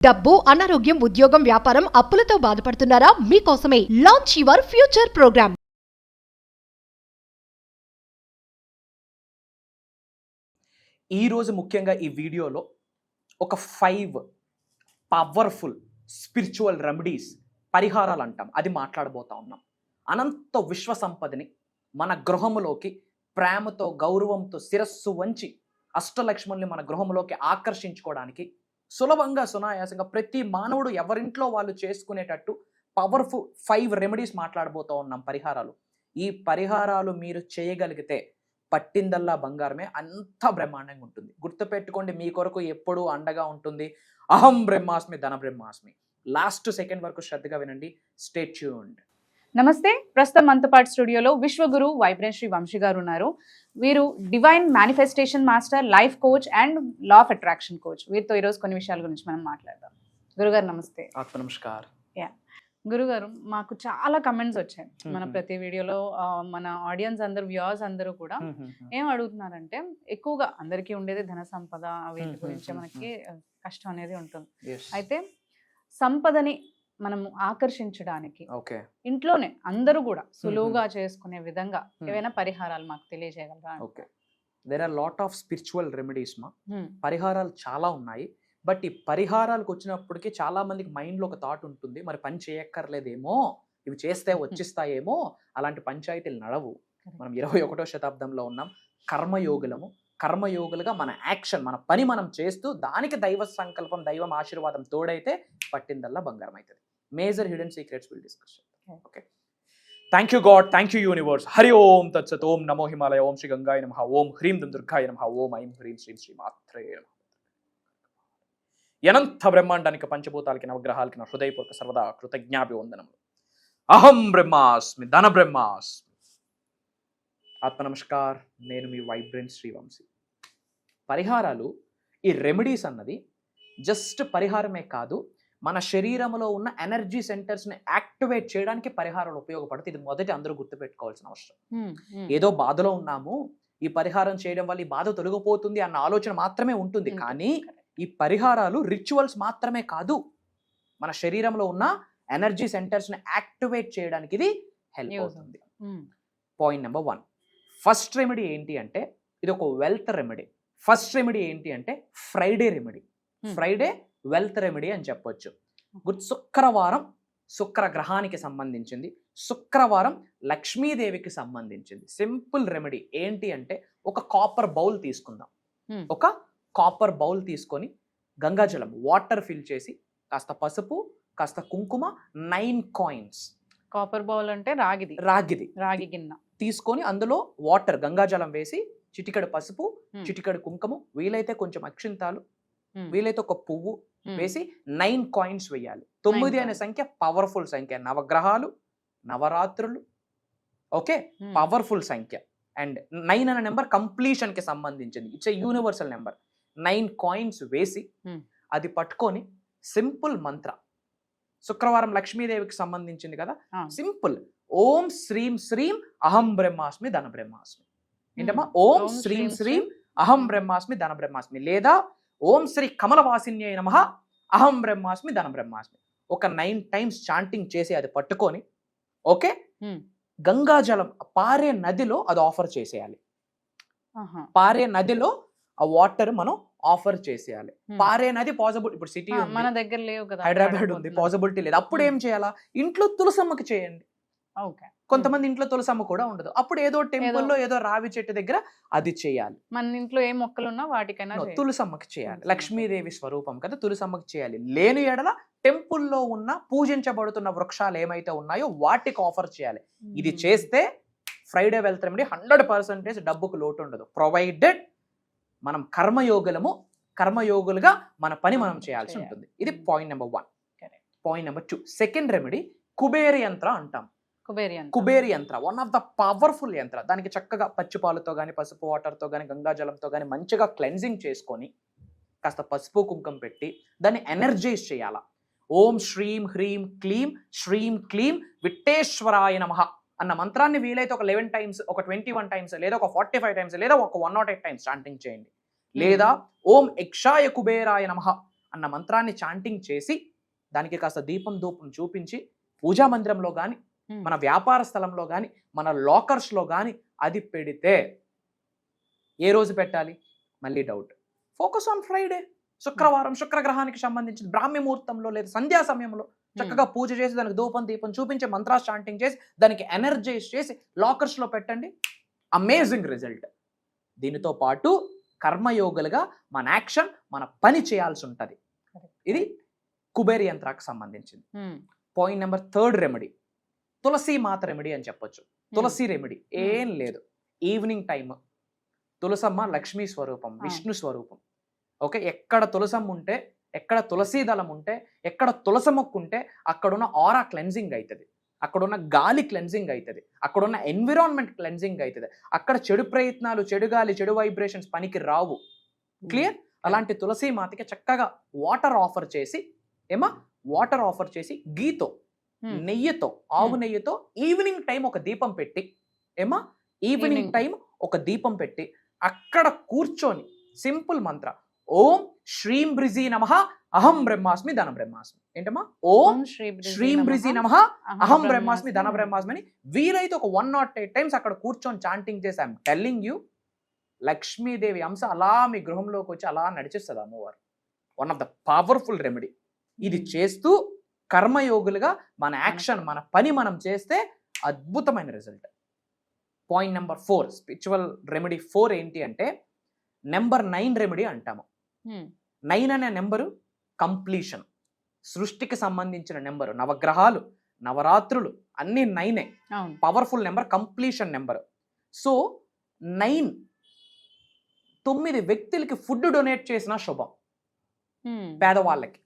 డబ్బు, అనారోగ్యం, ఉద్యోగం, వ్యాపారం, అప్పులతో బాధపడుతున్నారా? మీకోసమే లాంచ్ యువర్ ఫ్యూచర్ ప్రోగ్రామ్. ఈరోజు ముఖ్యంగా ఈ వీడియోలో ఒక 5 పవర్ఫుల్ స్పిరిచువల్ రెమెడీస్, పరిహారాలు అంటాం, అది మాట్లాడబోతా ఉన్నాం. అనంత విశ్వ సంపదని మన గృహములోకి ప్రేమతో, గౌరవంతో, శిరస్సు వంచి అష్టలక్ష్ముల్ని మన గృహంలోకి ఆకర్షించుకోవడానికి సులభంగా, సునాయాసంగా ప్రతి మానవుడు ఎవరింట్లో వాళ్ళు చేసుకునేటట్టు పవర్ఫుల్ 5 రెమెడీస్ మాట్లాడబోతూ ఉన్నాం, పరిహారాలు. ఈ పరిహారాలు మీరు చేయగలిగితే పట్టిందల్లా బంగారమే, అంత బ్రహ్మాండంగా ఉంటుంది. గుర్తుపెట్టుకోండి, మీ కొరకు ఎప్పుడూ అండగా ఉంటుంది అహం బ్రహ్మాస్మి, ధన బ్రహ్మాస్మి. లాస్ట్ సెకండ్ వరకు శ్రద్ధగా వినండి. Stay tuned. నమస్తే. ప్రస్తుతం మనతో పాటు స్టూడియోలో విశ్వగురు వైబ్రెంట్ శ్రీ వంశీ గారు ఉన్నారు. వీరు divine manifestation master, life coach and law of attraction coach. వీరితో ఈరోజు కొన్ని విషయాల గురించి మనం మాట్లాడదాం. గురుగారు నమస్తే. ఆత్మ నమస్కారం. గురుగారు, మాకు చాలా కమెంట్స్ వచ్చాయి మన ప్రతి వీడియోలో. మన ఆడియన్స్ అందరూ, వ్యూవర్స్ అందరూ కూడా ఏం అడుగుతున్నారంటే, ఎక్కువగా అందరికీ ఉండేది ధన సంపద, వీటి గురించి మనకి కష్టం అనేది ఉంటుంది. అయితే సంపదని మనము ఆకర్షించడానికి ఇంట్లోనే అందరూ కూడా సులువుగా చేసుకునే విధంగా ఏవైనా పరిహారాలు మాకు తెలియజేయగలరా? Okay, there are lot of spiritual remedies మా. పరిహారాలు చాలా ఉన్నాయి. బట్ ఈ పరిహారాలకు వచ్చినప్పటికీ చాలా మందికి మైండ్లో ఒక థాట్ ఉంటుంది, మరి పని చేయక్కర్లేదేమో, ఇవి చేస్తే వచ్చిస్తాయేమో. అలాంటి పంచాయతీలు నడవు. మనం 21వ శతాబ్దంలో ఉన్నాం. కర్మయోగులము. కర్మయోగులుగా మన యాక్షన్, మన పని మనం చేస్తూ దానికి దైవ సంకల్పం, దైవం ఆశీర్వాదం తోడైతే పట్టిందల్లా బంగారం అవుతుంది. Major hidden secrets will discuss. Okay, thank you God, thank you universe. Hari Om తత్సత్. ఓం నమో హిమాలయ. ఓం శ్రీ గంగాయ నమః. ఓం హ్రీం దుర్గాయ నమః. ఓం ఐం హ్రీం శ్రీం శ్రీ మాత్రే నమః. అనంత బ్రహ్మాండానికి, పంచభూతాలకి, నవగ్రహాలకి నా హృదయపూర్వక సర్వదా కృతజ్ఞాభివందనములు. అహం బ్రహ్మాస్మి, ధన బ్రహ్మాస్మి. ఆత్మ నమస్కార్. నేను మీ వైబ్రెంట్ శ్రీవంశీ. పరిహారాలు, ఈ రెమెడీస్ అన్నది జస్ట్ పరిహారమే కాదు, మన శరీరంలో ఉన్న ఎనర్జీ సెంటర్స్ని యాక్టివేట్ చేయడానికి పరిహారాలు ఉపయోగపడుతుంది. ఇది మొదటి అందరూ గుర్తుపెట్టుకోవాల్సిన అవసరం. ఏదో బాధలో ఉన్నాము, ఈ పరిహారం చేయడం వల్ల ఈ బాధ తొలగిపోతుంది అన్న ఆలోచన మాత్రమే ఉంటుంది. కానీ ఈ పరిహారాలు రిచువల్స్ మాత్రమే కాదు, మన శరీరంలో ఉన్న ఎనర్జీ సెంటర్స్ని యాక్టివేట్ చేయడానికి ఇది హెల్ప్ అవుతుంది. పాయింట్ నెంబర్ 1, ఫస్ట్ రెమెడీ ఏంటి అంటే, ఇది ఒక వెల్త్ రెమెడీ. ఫస్ట్ రెమెడీ ఏంటి అంటే Friday remedy. Friday wealth remedy అని చెప్పొచ్చు. శుక్రవారం శుక్ర గ్రహానికి సంబంధించింది, శుక్రవారం లక్ష్మీదేవికి సంబంధించింది. సింపుల్ రెమెడీ ఏంటి అంటే, ఒక కాపర్ బౌల్ తీసుకుందాం. ఒక కాపర్ బౌల్ తీసుకొని గంగాజలం, వాటర్ ఫిల్ చేసి, కాస్త పసుపు, కాస్త కుంకుమ, 9 కాయిన్స్. కాపర్ బౌల్ అంటే రాగిది. రాగి గిన్నె తీసుకొని అందులో వాటర్, గంగాజలం వేసి, చిటికెడు పసుపు, చిటికెడు కుంకుమ, వీలైతే కొంచెం అక్షింతాలు, వీలైతే ఒక పువ్వు వేసి 9 కాయిన్స్ వేయాలి. 9 అనే సంఖ్య పవర్ఫుల్ సంఖ్య. నవగ్రహాలు, నవరాత్రులు, ఓకే, పవర్ఫుల్ సంఖ్య. అండ్ 9 అనే నెంబర్ కంప్లీషన్ కి సంబంధించింది. It's a universal number. 9 coins వేసి అది పట్టుకొని సింపుల్ మంత్ర, శుక్రవారం లక్ష్మీదేవికి సంబంధించింది కదా, సింపుల్ ఓం శ్రీం శ్రీం అహం బ్రహ్మాస్మి, ధన బ్రహ్మాస్మి. ఏంటమ్మా? ఓం శ్రీం శ్రీం అహం బ్రహ్మాస్మి, ధన బ్రహ్మాస్మి. లేదా ఓం శ్రీ కమలవాసిన్యై నమః అహం బ్రహ్మాస్మి, ధన బ్రహ్మాస్మి. ఒక 9 టైమ్స్ చాంటింగ్ చేసి అది పట్టుకొని, ఓకే, గంగాజలం పారే నదిలో అది ఆఫర్ చేసేయాలి. పారే నదిలో ఆ వాటర్ మనం ఆఫర్ చేసేయాలి. పారే నది పాసిబుల్, ఇప్పుడు సిటీ మన దగ్గర లేవు కదా, హైదరాబాద్ ఉంది, పాసిబిలిటీ లేదు. అప్పుడు ఏం చేయాలా? ఇంట్లో తులసమ్మకి చేయండి. కొంతమంది ఇంట్లో తులసమ్మ కూడా ఉండదు, అప్పుడు ఏదో టెంపుల్లో ఏదో రావి చెట్టు దగ్గర అది చేయాలి. మన ఇంట్లో ఏ మొక్కలున్నా వాటికైనా తులసమ్మకి చేయాలి. లక్ష్మీదేవి స్వరూపం కదా, తులసమ్మకి చేయాలి. లేని ఎడల టెంపుల్లో ఉన్న పూజించబడుతున్న వృక్షాలు ఏమైతే ఉన్నాయో వాటికి ఆఫర్ చేయాలి. ఇది చేస్తే ఫ్రైడే వెల్త్ రెమెడీ 100% డబ్బుకు లోటు ఉండదు. ప్రొవైడెడ్ మనం కర్మయోగులుగా మన పని మనం చేయాల్సి ఉంటుంది. ఇది point number 1. Point number 2, second remedy Kubera యంత్ర అంటాం. కుబేర యంత్ర వన్ ఆఫ్ ద పవర్ఫుల్ యంత్ర. దానికి చక్కగా పచ్చిపాలతో కానీ, పసుపు వాటర్తో కానీ, గంగాజలంతో కానీ మంచిగా క్లెన్జింగ్ చేసుకొని, కాస్త పసుపు కుంకం పెట్టి దాన్ని ఎనర్జైజ్ చేయాలా. ఓం శ్రీం హ్రీం క్లీం శ్రీం క్లీం విట్టేశ్వరాయ నమః అన్న మంత్రాన్ని వీలైతే ఒక 11 టైమ్స్, ఒక 21 టైమ్స్, లేదా ఒక 45 టైమ్స్, లేదా ఒక 108 టైమ్స్ చాంటింగ్ చేయండి. లేదా ఓం యక్షాయ కుబేరాయ నమః అన్న మంత్రాన్ని చాంటింగ్ చేసి దానికి కాస్త దీపం ధూపం చూపించి పూజా మందిరంలో కానీ మన వ్యాపార స్థలంలో కానీ మన లాకర్స్లో కానీ అది పెడితే ఏ రోజు పెట్టాలి? మళ్ళీ డౌట్. ఫోకస్ ఆన్ ఫ్రైడే, శుక్రవారం, శుక్రగ్రహానికి సంబంధించిన బ్రాహ్మీ ముహూర్తంలో లేదా సంధ్యా సమయంలో చక్కగా పూజ చేసి దానికి ధూపం దీపం చూపించి మంత్రాలు చాంటింగ్ చేసి దానికి ఎనర్జైజ్ చేసి లాకర్స్లో పెట్టండి. Amazing result. దీనితో పాటు కర్మయోగులుగా మన యాక్షన్ మన పని చేయాల్సి ఉంటుంది. ఇది కుబేర యంత్రానికి సంబంధించింది. పాయింట్ నెంబర్ 3 రెమెడీ తులసి మాత రెమెడీ అని చెప్పొచ్చు. తులసి రెమెడీ ఏం లేదు. ఈవినింగ్ టైమ్ తులసమ్మ లక్ష్మీ స్వరూపం, విష్ణు స్వరూపం. ఓకే, ఎక్కడ తులసమ్మ ఉంటే, ఎక్కడ తులసీ దళం ఉంటే, ఎక్కడ తులసి మొక్కు ఉంటే అక్కడున్న ఆరా క్లెన్జింగ్ అవుతుంది, అక్కడున్న గాలి క్లెన్జింగ్ అవుతుంది, అక్కడున్న ఎన్విరాన్మెంట్ క్లెన్జింగ్ అవుతుంది. అక్కడ చెడు ప్రయత్నాలు, చెడు గాలి, చెడు వైబ్రేషన్స్ పనికి రావు. క్లియర్? అలాంటి తులసి మాతకి చక్కగా వాటర్ ఆఫర్ చేసి వాటర్ ఆఫర్ చేసి గీతో, నెయ్యితో, ఆవు నెయ్యితో ఈవినింగ్ టైం ఒక దీపం పెట్టి ఈవినింగ్ టైం ఒక దీపం పెట్టి అక్కడ కూర్చొని సింపుల్ మంత్ర ఓం శ్రీం బ్రిజీ నమః అహం బ్రహ్మాస్మి ధన బ్రహ్మాస్మి. ఏంటమ్మా? ఓం శ్రీం బ్రిజీ నమః అహం బ్రహ్మాస్మి ధన బ్రహ్మాస్మి అని వీలైతే ఒక 108 టైమ్స్ అక్కడ కూర్చొని చాంటింగ్ చేసి ఐఎమ్ టెల్లింగ్ యూ, లక్ష్మీదేవి అంశ అలా మీ గృహంలోకి వచ్చి అలా నడిచేస్తుంది అమ్మవారు. One of the powerful remedy. ఇది చేస్తూ కర్మయోగులుగా మన యాక్షన్ మన పని మనం చేస్తే అద్భుతమైన result. Point number 4 spiritual remedy 4 ఏంటి అంటే నెంబర్ 9 రెమెడీ అంటాము. 9 అనే నెంబరు కంప్లీషన్, సృష్టికి సంబంధించిన నెంబరు. నవగ్రహాలు, నవరాత్రులు అన్ని 9. Powerful number, completion number. So 9 వ్యక్తులకి ఫుడ్ డొనేట్ చేసిన శుభం, పేదవాళ్ళకి.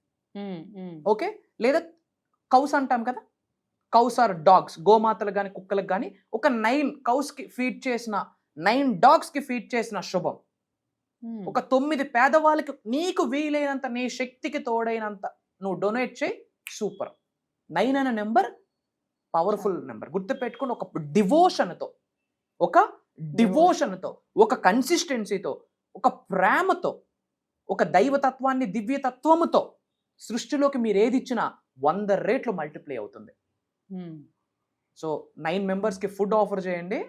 ఓకే, లేదా కౌస్ అంటాం కదా, కౌస్ ఆర్ డాగ్స్, గోమాతలు కానీ కుక్కలకు కానీ ఒక 9 కౌస్కి ఫీడ్ చేసిన, 9 డాగ్స్కి ఫీడ్ చేసిన శుభం. ఒక 9 పేదవాళ్ళకి నీకు వీలైనంత, నీ శక్తికి తోడైనంత నువ్వు డొనేట్ చేయి. సూపర్. 9 అనే నెంబర్ పవర్ఫుల్ నెంబర్. గుర్తుపెట్టుకుని ఒక డివోషన్తో, ఒక కన్సిస్టెన్సీతో, ఒక ప్రేమతో, ఒక దైవతత్వాన్ని దివ్యతత్వముతో సృష్టిలోకి మీరు ఏది ఇచ్చినా 100 రెట్లు మల్టిప్లై అవుతుంది. సో 9 మెంబర్స్కి ఫుడ్ ఆఫర్ చేయండి,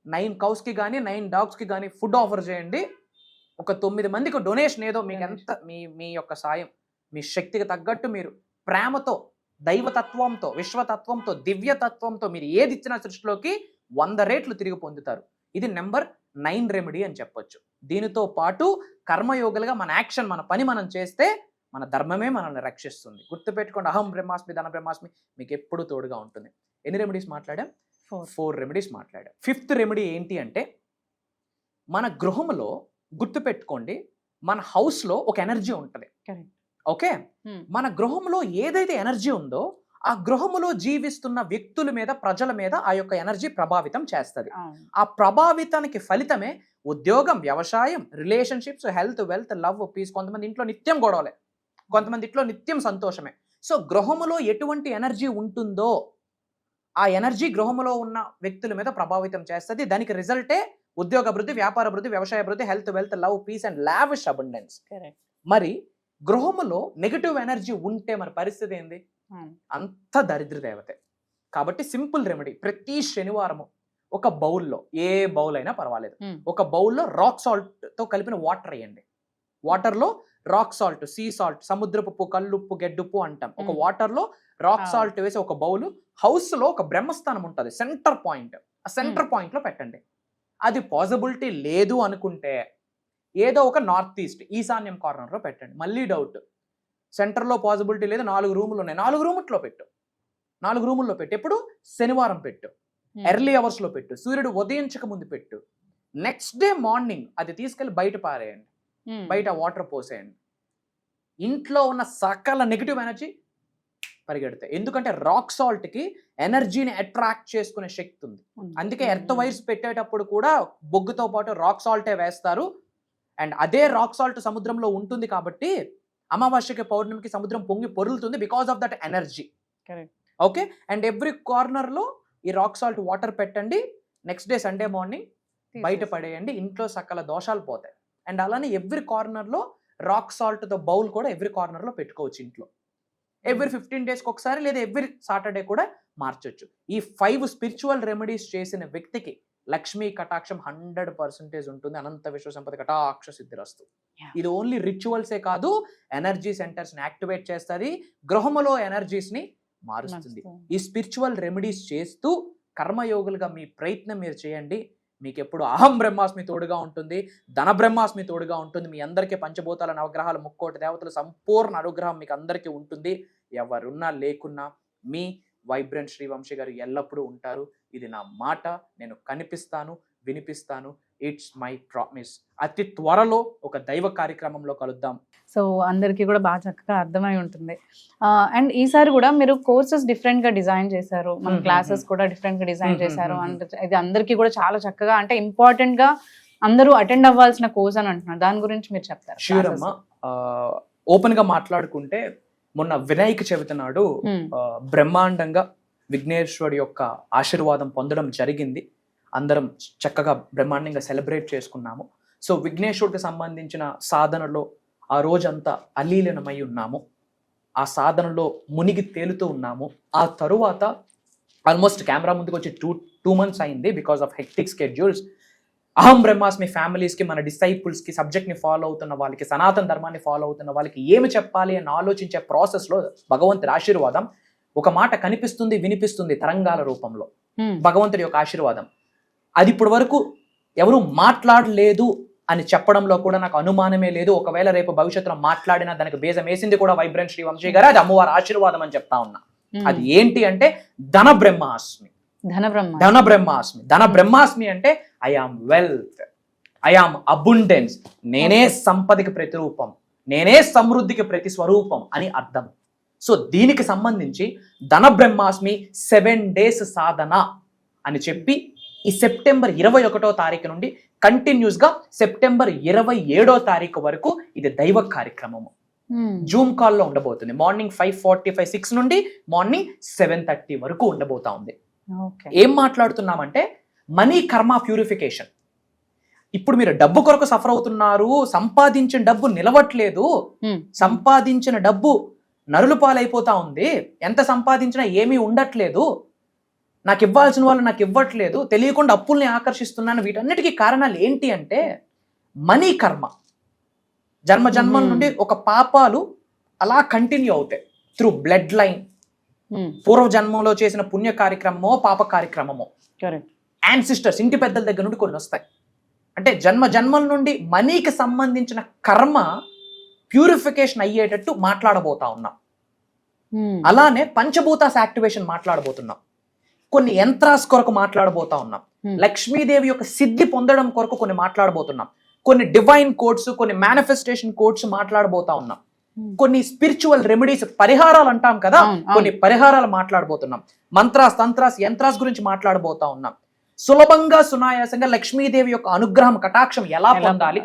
9 కౌస్కి కానీ 9 డాగ్స్కి కానీ ఫుడ్ ఆఫర్ చేయండి. ఒక 9 మందికి డొనేషన్ ఏదో మీకు ఎంత మీ యొక్క సాయం, మీ శక్తికి తగ్గట్టు మీరు ప్రేమతో, దైవతత్వంతో, విశ్వతత్వంతో, దివ్యతత్వంతో మీరు ఏది ఇచ్చినా సృష్టిలోకి 100 రెట్లు తిరిగి పొందుతారు. ఇది నెంబర్ 9 రెమెడీ అని చెప్పొచ్చు. దీనితో పాటు కర్మయోగులుగా మన యాక్షన్ మన పని మనం చేస్తే మన ధర్మమే మనల్ని రక్షిస్తుంది. గుర్తుపెట్టుకోండి, అహం బ్రహ్మాస్మి ధన బ్రహ్మాస్మి మీకు ఎప్పుడు తోడుగా ఉంటుంది. ఎన్ని రెమెడీస్ మాట్లాడాం? 4 రెమెడీస్ మాట్లాడాం. 5th రెమెడీ ఏంటి అంటే మన గృహంలో, గుర్తుపెట్టుకోండి, మన హౌస్లో ఒక ఎనర్జీ ఉంటుంది. ఓకే, మన గృహంలో ఏదైతే ఎనర్జీ ఉందో ఆ గృహములో జీవిస్తున్న వ్యక్తుల మీద, ప్రజల మీద ఆ యొక్క ఎనర్జీ ప్రభావితం చేస్తుంది. ఆ ప్రభావితానికి ఫలితమే ఉద్యోగం, వ్యవసాయం, relationships, health, wealth, love, peace. కొంతమంది ఇంట్లో నిత్యం గొడవలే, కొంతమంది ఇంట్లో నిత్యం సంతోషమే. సో గృహములో ఎటువంటి ఎనర్జీ ఉంటుందో ఆ ఎనర్జీ గృహములో ఉన్న వ్యక్తుల మీద ప్రభావితం చేస్తుంది. దానికి రిజల్టే ఉద్యోగ అభివృద్ధి, వ్యాపార అభివృద్ధి, వ్యవసాయ అభివృద్ధి, health, wealth, love, peace and lavish abundance. మరి గృహములో నెగటివ్ ఎనర్జీ ఉంటే మన పరిస్థితి ఏంది? అంత దరిద్ర దేవతే. కాబట్టి సింపుల్ రెమెడీ, ప్రతి శనివారము ఒక బౌల్లో, ఏ బౌల్ అయినా పర్వాలేదు, ఒక బౌల్లో రాక్ సాల్ట్ తో కలిపిన వాటర్ వేయండి. వాటర్లో రాక్ సాల్ట్, సీ సాల్ట్, సముద్రపు కల్లుప్పు, గెడ్డుప్పు అంటాం. ఒక వాటర్లో రాక్ సాల్ట్ వేసి ఒక బౌల్, హౌస్ లో ఒక బ్రహ్మస్థానం ఉంటుంది, సెంటర్ పాయింట్, ఆ సెంటర్ పాయింట్ లో పెట్టండి. అది పాసిబిలిటీ లేదు అనుకుంటే ఏదో ఒక నార్త్ ఈస్ట్, ఈశాన్యం కార్నర్ లో పెట్టండి. మళ్ళీ డౌట్, సెంటర్లో పాసిబిలిటీ లేదు, 4 రూములు ఉన్నాయి, 4 రూముల్లో పెట్టు. 4 రూముల్లో పెట్టు. ఎప్పుడు? శనివారం పెట్టు, ఎర్లీ అవర్స్ లో పెట్టు, సూర్యుడు ఉదయించక ముందు పెట్టు. నెక్స్ట్ డే మార్నింగ్ అది తీసుకెళ్లి బయట పారేయండి, బయట వాటర్ పోసేయండి. ఇంట్లో ఉన్న సకల నెగిటివ్ ఎనర్జీ పరిగెడతాయి. ఎందుకంటే రాక్ సాల్ట్ కి ఎనర్జీని అట్రాక్ట్ చేసుకునే శక్తి ఉంది. అందుకే ఎర్త్ వైర్స్ పెట్టేటప్పుడు కూడా బొగ్గుతో పాటు రాక్ సాల్టే వేస్తారు. అండ్ అదే రాక్ సాల్ట్ సముద్రంలో ఉంటుంది కాబట్టి అమావాస్యకి, పౌర్ణమికి సముద్రం పొంగి పొరులుతుంది, because of that energy. Okay, and every corner లో ఈ రాక్ సాల్ట్ వాటర్ పెట్టండి. నెక్స్ట్ డే సండే మార్నింగ్ బయట పడేయండి. ఇంట్లో సకల దోషాలు పోతాయి. అండ్ అలానే ఎవ్రీ కార్నర్ లో రాక్ సాల్ట్తో బౌల్ కూడా ఎవ్రీ కార్నర్లో పెట్టుకోవచ్చు ఇంట్లో. ఎవ్రీ 15 డేస్కి ఒకసారి లేదా ఎవ్రీ సాటర్డే కూడా మార్చొచ్చు. ఈ 5 స్పిరిచువల్ రెమెడీస్ చేసిన వ్యక్తికి లక్ష్మీ కటాక్షం 100% ఉంటుంది. అనంత విశ్వ సంపద కటాక్ష సిద్ధిరస్తు. ఇది ఓన్లీ రిచువల్సే కాదు, ఎనర్జీ సెంటర్స్ని యాక్టివేట్ చేస్తుంది, గృహములో ఎనర్జీస్ని మారుస్తుంది. ఈ స్పిరిచువల్ రెమెడీస్ చేస్తూ కర్మయోగులుగా మీ ప్రయత్నం మీరు చేయండి. మీకు ఎప్పుడు అహం బ్రహ్మాస్మి తోడుగా ఉంటుంది, ధన బ్రహ్మాస్మి తోడుగా ఉంటుంది. మీ అందరికీ పంచభూతాల నవగ్రహాలు 3 దేవతల సంపూర్ణ అనుగ్రహం మీకు అందరికీ ఉంటుంది. ఎవరున్నా లేకున్నా మీ వైబ్రెంట్ శ్రీవంశీ గారు ఎల్లప్పుడూ ఉంటారు. ఇది నా మాట, నేను కనిపిస్తాను, వినిపిస్తాను. It's my promise. అతి త్వరలో ఒక దైవ కార్యక్రమంలో కలుద్దాం. సో అందరికీ కూడా బాగా చక్కగా అర్థమై ఉంటుంది. అండ్ ఈసారి కూడా మీరు కోర్సెస్ డిఫరెంట్ గా డిజైన్ చేశారు, మన క్లాసెస్ కూడా డిఫరెంట్ గా డిజైన్ చేశారు. అండ్ ఇది అందరికీ కూడా చాలా చక్కగా, అంటే ఇంపార్టెంట్ గా అందరూ అటెండ్ అవ్వాల్సిన కోర్స్ అని అంటున్నారు. దాని గురించి మీరు చెప్తారు? ష్యూర్ అమ్మా. ఓపెన్ గా మాట్లాడుకుంటే మొన్న వినాయక చవితి నాడు బ్రహ్మాండంగా విఘ్నేశ్వరుడి యొక్క ఆశీర్వాదం పొందడం జరిగింది. అందరం చక్కగా బ్రహ్మాండంగా సెలబ్రేట్ చేసుకున్నాము. సో విఘ్నేశ్వరుడికి సంబంధించిన సాధనలో ఆ రోజంతా అలీలనమై ఉన్నాము. ఆ సాధనలో మునిగి తేలుతూ ఉన్నాము. ఆ తరువాత ఆల్మోస్ట్ కెమెరా ముందుకు వచ్చి 2 months అయింది బికాస్ ఆఫ్ హెక్టిక్ స్కెడ్యూల్స్. అహం బ్రహ్మాస్మి ఫ్యామిలీస్కి, మన డిసైపుల్స్కి, సబ్జెక్ట్ని ఫాలో అవుతున్న వాళ్ళకి, సనాతన ధర్మాన్ని ఫాలో అవుతున్న వాళ్ళకి ఏమి చెప్పాలి అని ఆలోచించే ప్రాసెస్లో భగవంతుడి ఆశీర్వాదం ఒక మాట కనిపిస్తుంది, వినిపిస్తుంది తరంగాల రూపంలో. భగవంతుడి యొక్క ఆశీర్వాదం అది ఇప్పటి వరకు ఎవరు మాట్లాడలేదు అని చెప్పడంలో కూడా నాకు అనుమానమే లేదు. ఒకవేళ రేపు భవిష్యత్తులో మాట్లాడినా దానికి బేజం వేసింది కూడా వైబ్రెంట్ శ్రీవంశీ గారు. అది అమ్మవారి ఆశీర్వాదం అని చెప్తా ఉన్నా. అది ఏంటి అంటే ధన బ్రహ్మాస్మి. ధన బ్రహ్మాస్మి. ధన బ్రహ్మాస్మి అంటే I am wealth, I am abundance. నేనే సంపదకి ప్రతిరూపం, నేనే సమృద్ధికి ప్రతి స్వరూపం అని అర్థం. సో దీనికి సంబంధించి ధన బ్రహ్మాస్మి 7 days సాధన అని చెప్పి ఈ సెప్టెంబర్ 21వ తారీఖు నుండి కంటిన్యూస్ గా సెప్టెంబర్ 27వ తారీఖు వరకు ఇది దైవ కార్యక్రమము. జూమ్ కాల్లో ఉండబోతుంది. మార్నింగ్ 5:45, 6 నుండి మార్నింగ్ 7:30 వరకు ఉండబోతా ఉంది. ఏం మాట్లాడుతున్నామంటే మనీ కర్మ ప్యూరిఫికేషన్. ఇప్పుడు మీరు డబ్బు కొరకు సఫర్ అవుతున్నారు, సంపాదించిన డబ్బు నిలవట్లేదు, సంపాదించిన డబ్బు నరులు పాలైపోతా ఉంది, ఎంత సంపాదించినా ఏమీ ఉండట్లేదు, నాకు ఇవ్వాల్సిన వాళ్ళు నాకు ఇవ్వట్లేదు, తెలియకుండా అప్పుల్ని ఆకర్షిస్తున్నాను. వీటన్నిటికీ కారణాలు ఏంటి అంటే మనీ కర్మ. జన్మ జన్మల నుండి ఒక పాపాలు అలా కంటిన్యూ అవుతాయి త్రూ బ్లడ్ లైన్. పూర్వ జన్మంలో చేసిన పుణ్య కార్యక్రమమో పాప కార్యక్రమమో, యాన్సిస్టర్స్, ఇంటి పెద్దల దగ్గర నుండి కొన్ని వస్తాయి. అంటే జన్మ జన్మల నుండి మనీకి సంబంధించిన కర్మ ప్యూరిఫికేషన్ అయ్యేటట్టు మాట్లాడబోతా ఉన్నాం. అలానే పంచభూతాస్ యాక్టివేషన్ మాట్లాడబోతున్నాం. కొన్ని యంత్రాస్ కొరకు మాట్లాడబోతా ఉన్నాం. లక్ష్మీదేవి యొక్క సిద్ధి పొందడం కొరకు కొన్ని మాట్లాడబోతున్నాం. కొన్ని డివైన్ కోడ్స్, కొన్ని మేనిఫెస్టేషన్ కోడ్స్ మాట్లాడబోతా ఉన్నాం. కొన్ని స్పిరిచువల్ రెమెడీస్, పరిహారాలు అంటాం కదా, కొన్ని పరిహారాలు మాట్లాడబోతున్నాం. మంత్రాస్, తంత్రాస్, యంత్రాస్ గురించి మాట్లాడబోతా ఉన్నాం. సులభంగా సునాయాసంగా లక్ష్మీదేవి యొక్క అనుగ్రహం, కటాక్షం ఎలా పొందాలి,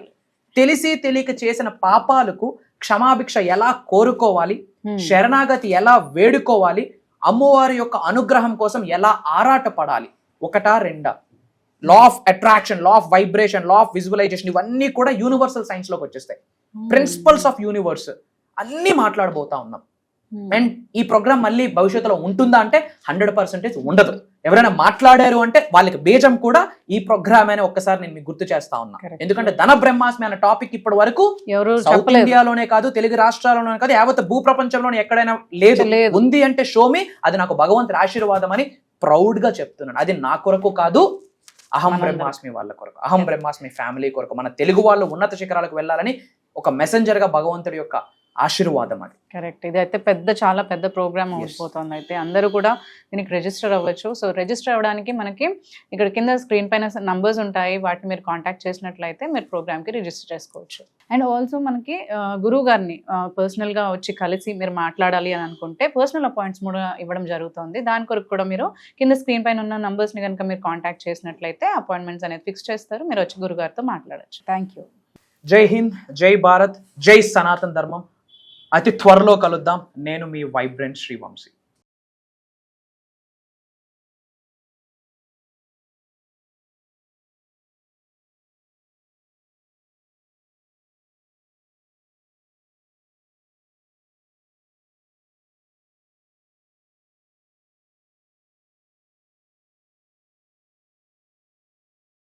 తెలిసి తెలియక చేసిన పాపాలకు క్షమాభిక్ష ఎలా కోరుకోవాలి, శరణాగతి ఎలా వేడుకోవాలి, అమ్మవారి యొక్క అనుగ్రహం కోసం ఎలా ఆరాటపడాలి, 1, 2 law of attraction, law of vibration, law of visualisation, ఇవన్నీ కూడా యూనివర్సల్ సైన్స్ లోకి వచ్చేస్తాయి. ప్రిన్సిపల్స్ ఆఫ్ యూనివర్స్ అన్ని మాట్లాడబోతా ఉన్నాం. అండ్ ఈ ప్రోగ్రామ్ మళ్ళీ భవిష్యత్తులో ఉంటుందా అంటే 100% ఉండదు. ఎవరైనా మాట్లాడారు అంటే వాళ్ళకి బీజం కూడా ఈ ప్రోగ్రామ్ అని ఒక్కసారి నేను మీకు గుర్తు చేస్తా ఉన్నా. ఎందుకంటే ధన బ్రహ్మాస్మి అనే టాపిక్ ఇప్పటి వరకు సౌత్ ఇండియాలోనే కాదు, తెలుగు రాష్ట్రాల్లోనే కాదు, యావత్ భూప్రపంచంలోనే ఎక్కడైనా లేదు. ఉంది అంటే షోమి, అది నాకు భగవంతుడి ఆశీర్వాదం అని ప్రౌడ్ గా చెప్తున్నాను. అది నా కొరకు కాదు, అహం బ్రహ్మాస్మి వాళ్ళ కొరకు, అహం బ్రహ్మాస్మి ఫ్యామిలీ కొరకు, మన తెలుగు వాళ్ళు ఉన్నత శిఖరాలకు వెళ్ళాలని ఒక మెసెంజర్ గా భగవంతుడి యొక్క ఆశీర్వాదం. అది కరెక్ట్. ఇది అయితే చాలా పెద్ద ప్రోగ్రామ్ అయిపోతుంది. అయితే అందరూ కూడా దీనికి రిజిస్టర్ అవ్వచ్చు. సో రిజిస్టర్ అవ్వడానికి మనకి ఇక్కడ కింద స్క్రీన్ పైన నంబర్స్ ఉంటాయి, వాటిని మీరు కాంటాక్ట్ చేసినట్లయితే మీరు ప్రోగ్రామ్కి రిజిస్టర్ చేసుకోవచ్చు. అండ్ ఆల్సో మనకి గురువు గారిని పర్సనల్గా వచ్చి కలిసి మీరు మాట్లాడాలి అని అనుకుంటే పర్సనల్ అపాయింట్స్ కూడా ఇవ్వడం జరుగుతుంది. దాని కొరకు కూడా మీరు కింద స్క్రీన్ పైన ఉన్న నంబర్స్ని కనుక మీరు కాంటాక్ట్ చేసినట్లయితే అపాయింట్మెంట్స్ అనేది ఫిక్స్ చేస్తారు. మీరు వచ్చి గురుగారితో మాట్లాడచ్చు. Thank you. జై హింద్, జై భారత్, జై సనాతన ధర్మం. అతి త్వరలో కలుద్దాం. నేను మీ వైబ్రెంట్ శ్రీవంశీ.